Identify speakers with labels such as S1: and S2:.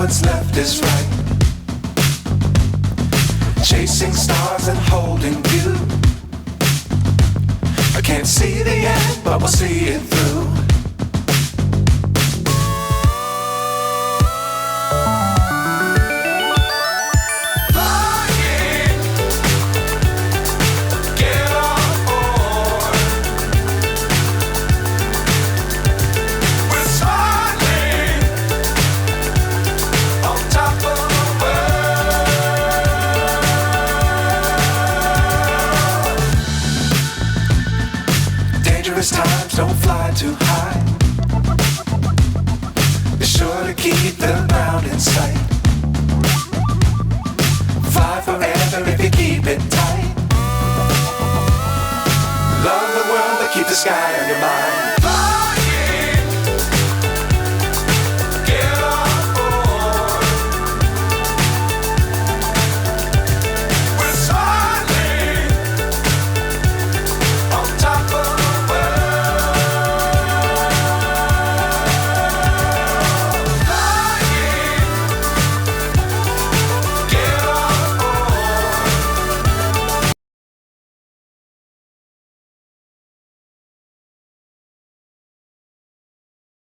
S1: what's left is right. Chasing stars and holding you. I can't see the end, but we'll see it through. Times don't fly too high. Be sure to keep the ground in sight. Fly forever if you keep it tight. Love the world but keep the sky on your mind.